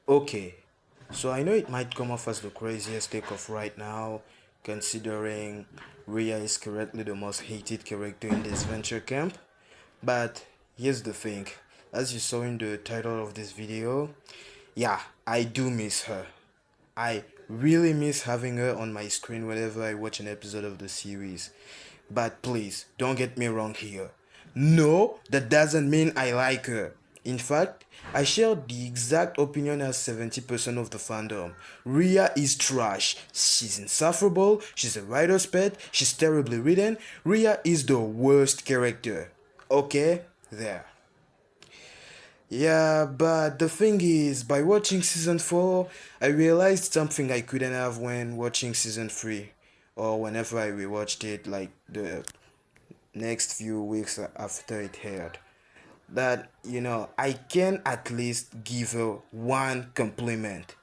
Okay, so I know it might come off as the craziest take of right now, considering Riya is currently the most hated character in this venture camp. But here's the thing, as you saw in the title of this video, yeah, I do miss her. I really miss having her on my screen whenever I watch an episode of the series. But please, don't get me wrong here. No, that doesn't mean I like her. In fact, I share the exact opinion as 70% of the fandom. Riya is trash. She's insufferable, she's a writer's pet, she's terribly written. Riya is the worst character. Okay? There. Yeah, but the thing is, by watching season 4, I realized something I couldn't have when watching season 3, or whenever I rewatched it, like the next few weeks after it aired. That, I can at least give her one compliment.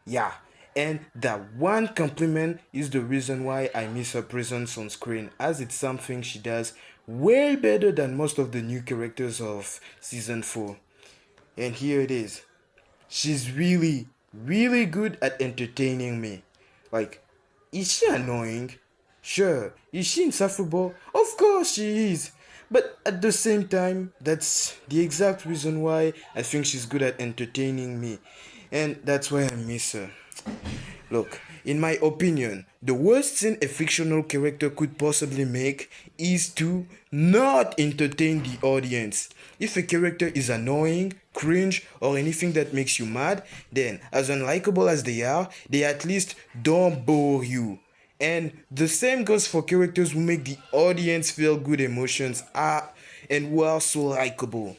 Yeah, and that one compliment is the reason why I miss her presence on screen, as it's something she does way better than most of the new characters of season 4. And here it is. She's really, really good at entertaining me. Like, is she annoying? Sure. Is she insufferable? Of course she is. But at the same time, that's the exact reason why I think she's good at entertaining me. And that's why I miss her. Look, in my opinion, the worst thing a fictional character could possibly make is to not entertain the audience. If a character is annoying, cringe, or anything that makes you mad, then, as unlikable as they at least don't bore you. And the same goes for characters who make the audience feel good emotions and who are so likable.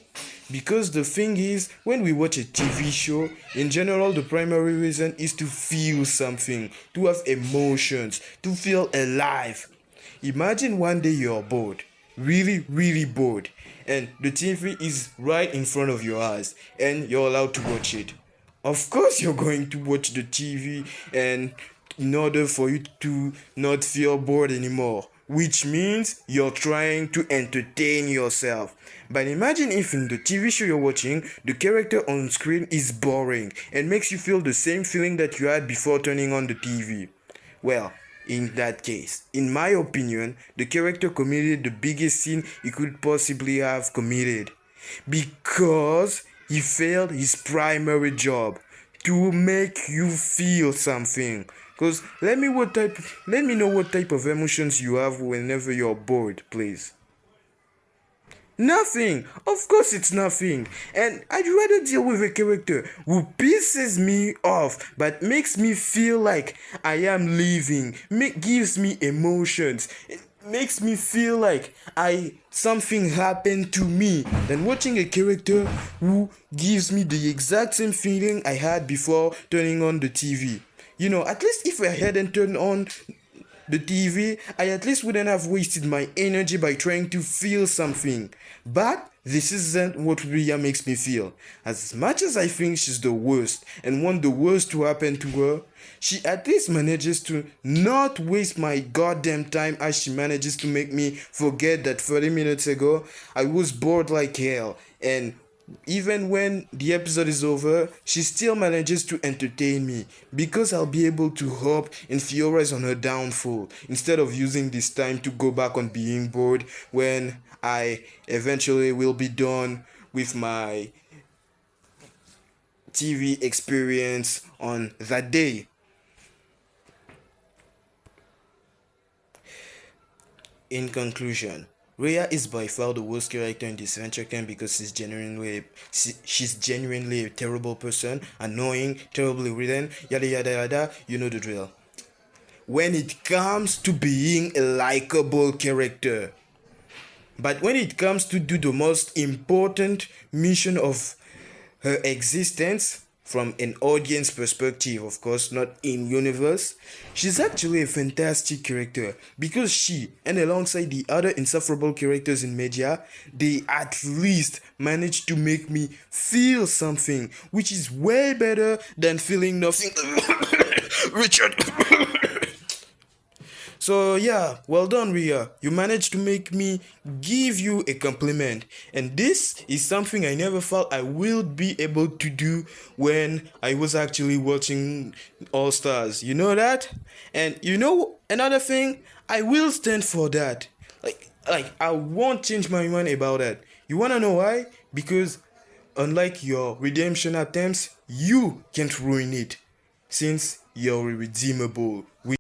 Because the thing is, when we watch a TV show, in general, the primary reason is to feel something, to have emotions, to feel alive. Imagine one day you're bored, really, really bored, and the TV is right in front of your eyes, and you're allowed to watch it. Of course, you're going to watch the TV, and in order for you to not feel bored anymore, which means you're trying to entertain yourself. But imagine if in the TV show you're watching, the character on screen is boring and makes you feel the same feeling that you had before turning on the TV. Well, in that case, in my opinion, the character committed the biggest sin he could possibly have committed, because he failed his primary job, to make you feel something. Cause let me know what type of emotions you have whenever you're bored, please. Nothing. Of course it's nothing. And I'd rather deal with a character who pisses me off but makes me feel like I am living, gives me emotions. It makes me feel like I something happened to me than watching a character who gives me the exact same feeling I had before turning on the TV. At least if I hadn't turned on the TV, I at least wouldn't have wasted my energy by trying to feel something. But this isn't what Riya makes me feel. As much as I think she's the worst and want the worst to happen to her, she at least manages to not waste my goddamn time, as she manages to make me forget that 30 minutes ago I was bored like hell, and even when the episode is over, she still manages to entertain me, because I'll be able to hope and theorize on her downfall instead of using this time to go back on being bored when I eventually will be done with my TV experience on that day. In conclusion, Rhea is by far the worst character in this venture camp, because she's genuinely a terrible person, annoying, terribly written, yada yada yada, you know the drill. When it comes to being a likable character, but when it comes to do the most important mission of her existence, from an audience perspective, of course, not in universe, she's actually a fantastic character, because she, and alongside the other insufferable characters in media, they at least managed to make me feel something, which is way better than feeling nothing. Richard. So yeah, well done, Ria. You managed to make me give you a compliment. And this is something I never thought I will be able to do when I was actually watching All Stars. You know that? And you know another thing? I will stand for that. Like I won't change my mind about that. You wanna know why? Because unlike your redemption attempts, you can't ruin it since you're redeemable.